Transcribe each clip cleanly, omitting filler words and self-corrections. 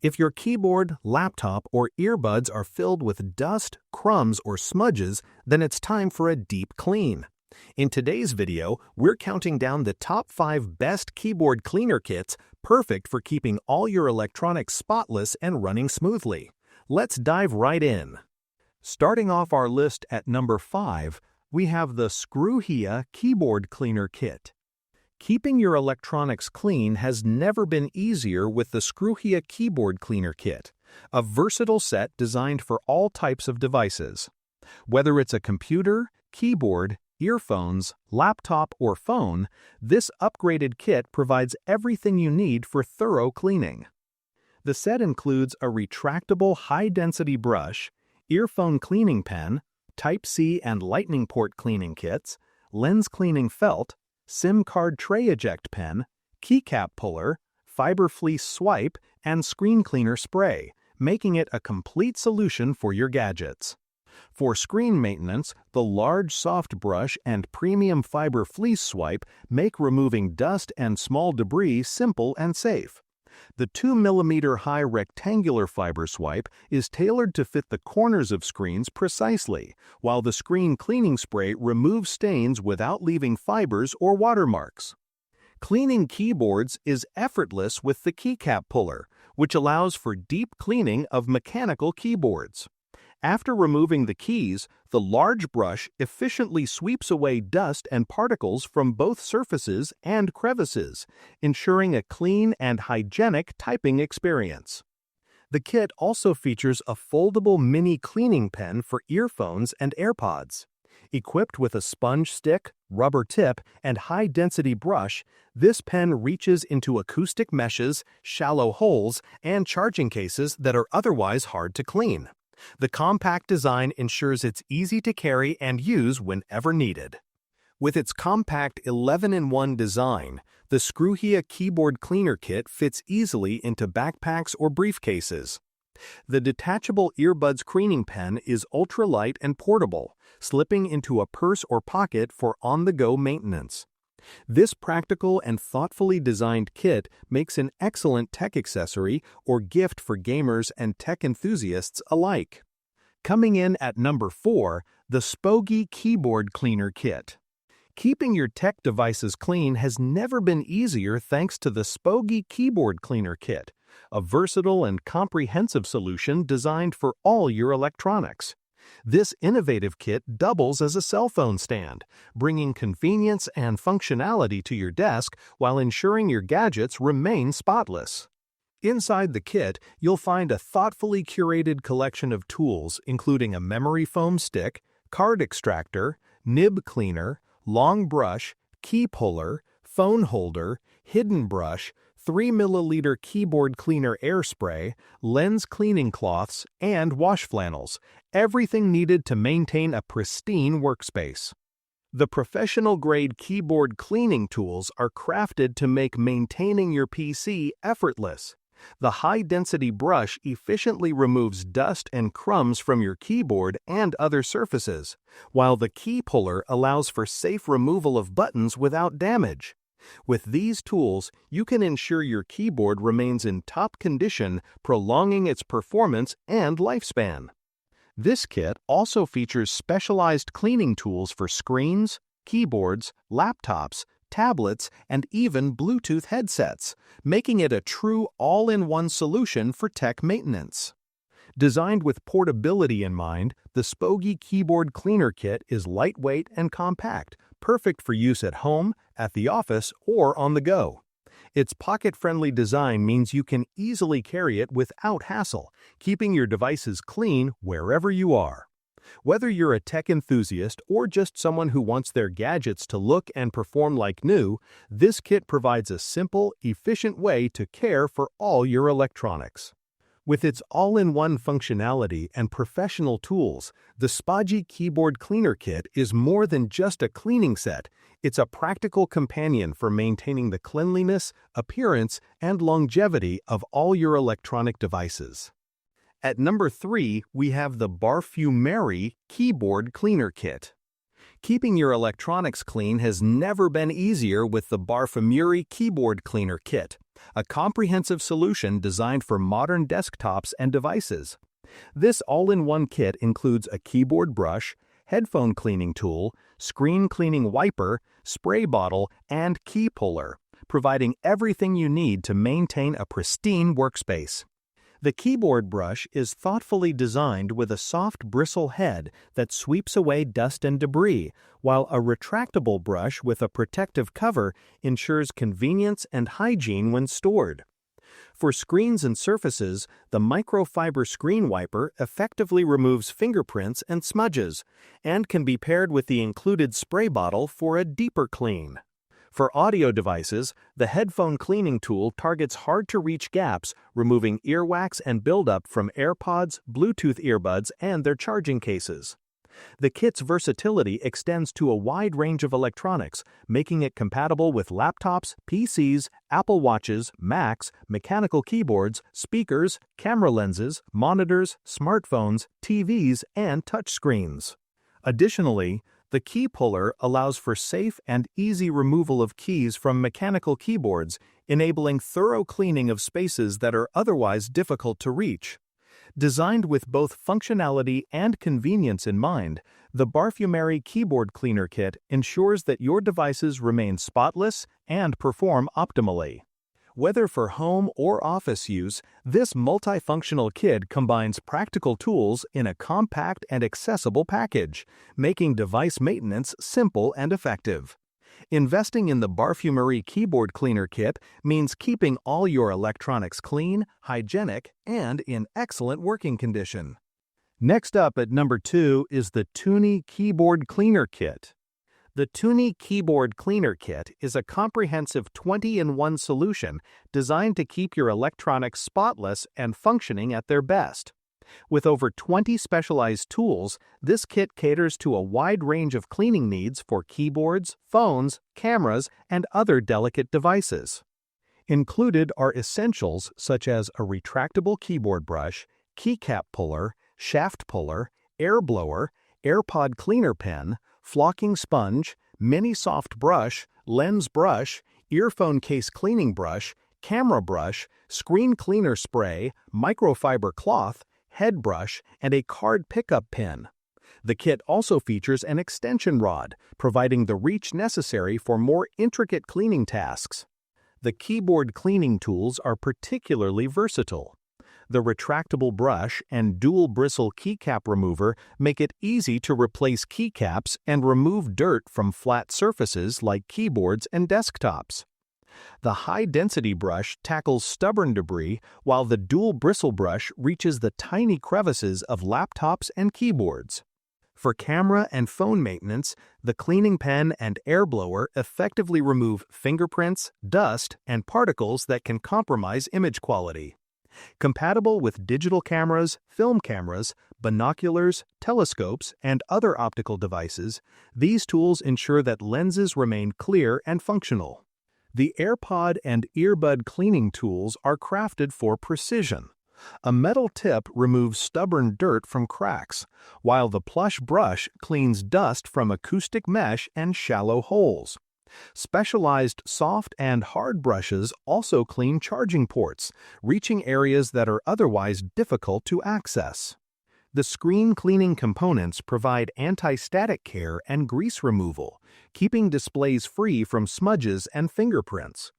If your keyboard, laptop, or earbuds are filled with dust, crumbs, or smudges, then it's time for a deep clean. In today's video, we're counting down the top 5 best keyboard cleaner kits perfect for keeping all your electronics spotless and running smoothly. Let's dive right in. Starting off our list at number 5, we have the Skruhia Keyboard Cleaner Kit. Keeping your electronics clean has never been easier with the Skruhia Keyboard Cleaner Kit, a versatile set designed for all types of devices. Whether it's a computer, keyboard, earphones, laptop, or phone, this upgraded kit provides everything you need for thorough cleaning. The set includes a retractable high-density brush, earphone cleaning pen, Type-C and Lightning port cleaning kits, lens cleaning felt, SIM card tray eject pen, keycap puller, fiber fleece swipe, and screen cleaner spray, making it a complete solution for your gadgets. For screen maintenance, the large soft brush and premium fiber fleece swipe make removing dust and small debris simple and safe. The 2mm high rectangular fiber swipe is tailored to fit the corners of screens precisely, while the screen cleaning spray removes stains without leaving fibers or watermarks. Cleaning keyboards is effortless with the keycap puller, which allows for deep cleaning of mechanical keyboards. After removing the keys, the large brush efficiently sweeps away dust and particles from both surfaces and crevices, ensuring a clean and hygienic typing experience. The kit also features a foldable mini cleaning pen for earphones and AirPods. Equipped with a sponge stick, rubber tip, and high-density brush, this pen reaches into acoustic meshes, shallow holes, and charging cases that are otherwise hard to clean. The compact design ensures it's easy to carry and use whenever needed. With its compact 11-in-1 design, the Skruhia Keyboard Cleaner Kit fits easily into backpacks or briefcases. The detachable earbuds cleaning pen is ultralight and portable, slipping into a purse or pocket for on-the-go maintenance. This practical and thoughtfully designed kit makes an excellent tech accessory or gift for gamers and tech enthusiasts alike. Coming in at number 4, the Spogie Keyboard Cleaner Kit. Keeping your tech devices clean has never been easier thanks to the Spogie Keyboard Cleaner Kit, a versatile and comprehensive solution designed for all your electronics. This innovative kit doubles as a cell phone stand, bringing convenience and functionality to your desk while ensuring your gadgets remain spotless. Inside the kit, you'll find a thoughtfully curated collection of tools including a memory foam stick, card extractor, nib cleaner, long brush, key puller, phone holder, hidden brush, 3ml keyboard cleaner air spray, lens cleaning cloths, and wash flannels, everything needed to maintain a pristine workspace. The professional-grade keyboard cleaning tools are crafted to make maintaining your PC effortless. The high-density brush efficiently removes dust and crumbs from your keyboard and other surfaces, while the key puller allows for safe removal of buttons without damage. With these tools, you can ensure your keyboard remains in top condition, prolonging its performance and lifespan. This kit also features specialized cleaning tools for screens, keyboards, laptops, tablets, and even Bluetooth headsets, making it a true all-in-one solution for tech maintenance. Designed with portability in mind, the Spogie Keyboard Cleaner Kit is lightweight and compact, perfect for use at home, at the office, or on the go. Its pocket-friendly design means you can easily carry it without hassle, keeping your devices clean wherever you are. Whether you're a tech enthusiast or just someone who wants their gadgets to look and perform like new, this kit provides a simple, efficient way to care for all your electronics. With its all-in-one functionality and professional tools, the Spogie Keyboard Cleaner Kit is more than just a cleaning set. It's a practical companion for maintaining the cleanliness, appearance, and longevity of all your electronic devices. At number 3, we have the Barfumerie Keyboard Cleaner Kit. Keeping your electronics clean has never been easier with the Barfumerie Keyboard Cleaner Kit, a comprehensive solution designed for modern desktops and devices. This all-in-one kit includes a keyboard brush, headphone cleaning tool, screen cleaning wiper, spray bottle, and key puller, providing everything you need to maintain a pristine workspace. The keyboard brush is thoughtfully designed with a soft bristle head that sweeps away dust and debris, while a retractable brush with a protective cover ensures convenience and hygiene when stored. For screens and surfaces, the microfiber screen wiper effectively removes fingerprints and smudges, and can be paired with the included spray bottle for a deeper clean. For audio devices, the headphone cleaning tool targets hard-to-reach gaps, removing earwax and buildup from AirPods, Bluetooth earbuds, and their charging cases. The kit's versatility extends to a wide range of electronics, making it compatible with laptops, PCs, Apple Watches, Macs, mechanical keyboards, speakers, camera lenses, monitors, smartphones, TVs, and touchscreens. Additionally, the key puller allows for safe and easy removal of keys from mechanical keyboards, enabling thorough cleaning of spaces that are otherwise difficult to reach. Designed with both functionality and convenience in mind, the Barfumerie Keyboard Cleaner Kit ensures that your devices remain spotless and perform optimally. Whether for home or office use, this multifunctional kit combines practical tools in a compact and accessible package, making device maintenance simple and effective. Investing in the Barfumerie Keyboard Cleaner Kit means keeping all your electronics clean, hygienic, and in excellent working condition. Next up at number 2 is the Tounee Keyboard Cleaner Kit. The Tounee Keyboard Cleaner Kit is a comprehensive 20-in-1 solution designed to keep your electronics spotless and functioning at their best. With over 20 specialized tools, this kit caters to a wide range of cleaning needs for keyboards, phones, cameras, and other delicate devices. Included are essentials such as a retractable keyboard brush, keycap puller, shaft puller, air blower, AirPod cleaner pen, flocking sponge, mini soft brush, lens brush, earphone case cleaning brush, camera brush, screen cleaner spray, microfiber cloth, head brush, and a card pickup pin. The kit also features an extension rod, providing the reach necessary for more intricate cleaning tasks. The keyboard cleaning tools are particularly versatile. The retractable brush and dual bristle keycap remover make it easy to replace keycaps and remove dirt from flat surfaces like keyboards and desktops. The high-density brush tackles stubborn debris, while the dual bristle brush reaches the tiny crevices of laptops and keyboards. For camera and phone maintenance, the cleaning pen and air blower effectively remove fingerprints, dust, and particles that can compromise image quality. Compatible with digital cameras, film cameras, binoculars, telescopes, and other optical devices, these tools ensure that lenses remain clear and functional. The AirPod and earbud cleaning tools are crafted for precision. A metal tip removes stubborn dirt from cracks, while the plush brush cleans dust from acoustic mesh and shallow holes. Specialized soft and hard brushes also clean charging ports, reaching areas that are otherwise difficult to access. The screen cleaning components provide anti-static care and grease removal, keeping displays free from smudges and fingerprints.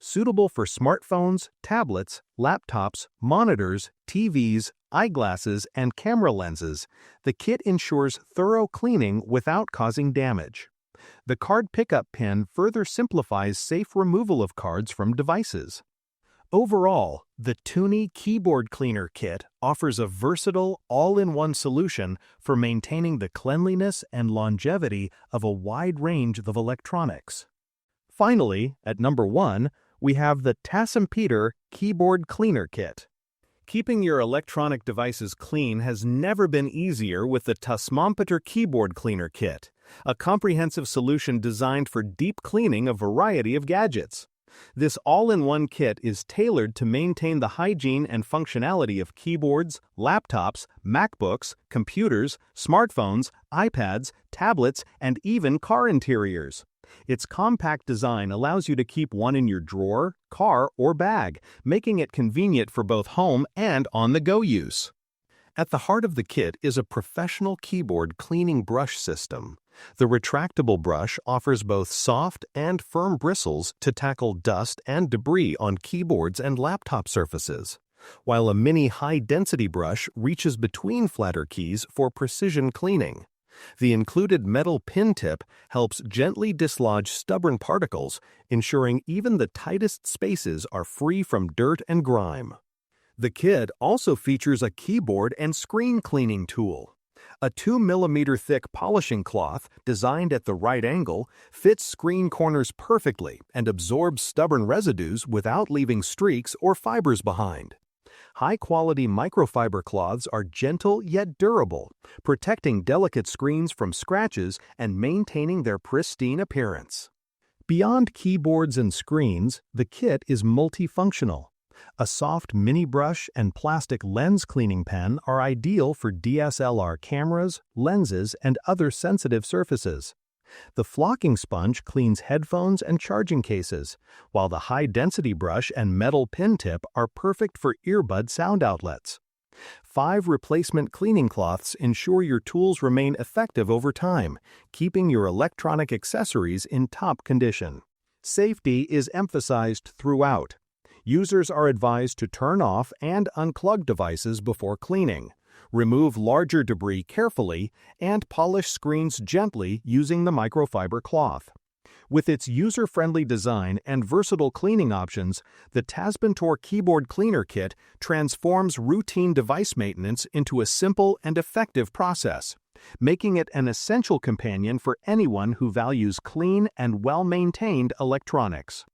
Suitable for smartphones, tablets, laptops, monitors, TVs, eyeglasses, and camera lenses, the kit ensures thorough cleaning without causing damage. The card pickup pin further simplifies safe removal of cards from devices. Overall, the Tounee Keyboard Cleaner Kit offers a versatile, all-in-one solution for maintaining the cleanliness and longevity of a wide range of electronics. Finally, at number 1, we have the Tassmpitor Keyboard Cleaner Kit. Keeping your electronic devices clean has never been easier with the Tassmpitor Keyboard Cleaner Kit, a comprehensive solution designed for deep cleaning a variety of gadgets. This all-in-one kit is tailored to maintain the hygiene and functionality of keyboards, laptops, MacBooks, computers, smartphones, iPads, tablets, and even car interiors. Its compact design allows you to keep one in your drawer, car, or bag, making it convenient for both home and on-the-go use. At the heart of the kit is a professional keyboard cleaning brush system. The retractable brush offers both soft and firm bristles to tackle dust and debris on keyboards and laptop surfaces, while a mini high-density brush reaches between flatter keys for precision cleaning. The included metal pin tip helps gently dislodge stubborn particles, ensuring even the tightest spaces are free from dirt and grime. The kit also features a keyboard and screen cleaning tool. A 2mm thick polishing cloth, designed at the right angle, fits screen corners perfectly and absorbs stubborn residues without leaving streaks or fibers behind. High-quality microfiber cloths are gentle yet durable, protecting delicate screens from scratches and maintaining their pristine appearance. Beyond keyboards and screens, the kit is multifunctional. A soft mini brush and plastic lens cleaning pen are ideal for DSLR cameras, lenses, and other sensitive surfaces. The flocking sponge cleans headphones and charging cases, while the high-density brush and metal pin tip are perfect for earbud sound outlets. 5 replacement cleaning cloths ensure your tools remain effective over time, keeping your electronic accessories in top condition. Safety is emphasized throughout. Users are advised to turn off and unplug devices before cleaning, remove larger debris carefully, and polish screens gently using the microfiber cloth. With its user-friendly design and versatile cleaning options, the Tassmpitor Keyboard Cleaner Kit transforms routine device maintenance into a simple and effective process, making it an essential companion for anyone who values clean and well-maintained electronics.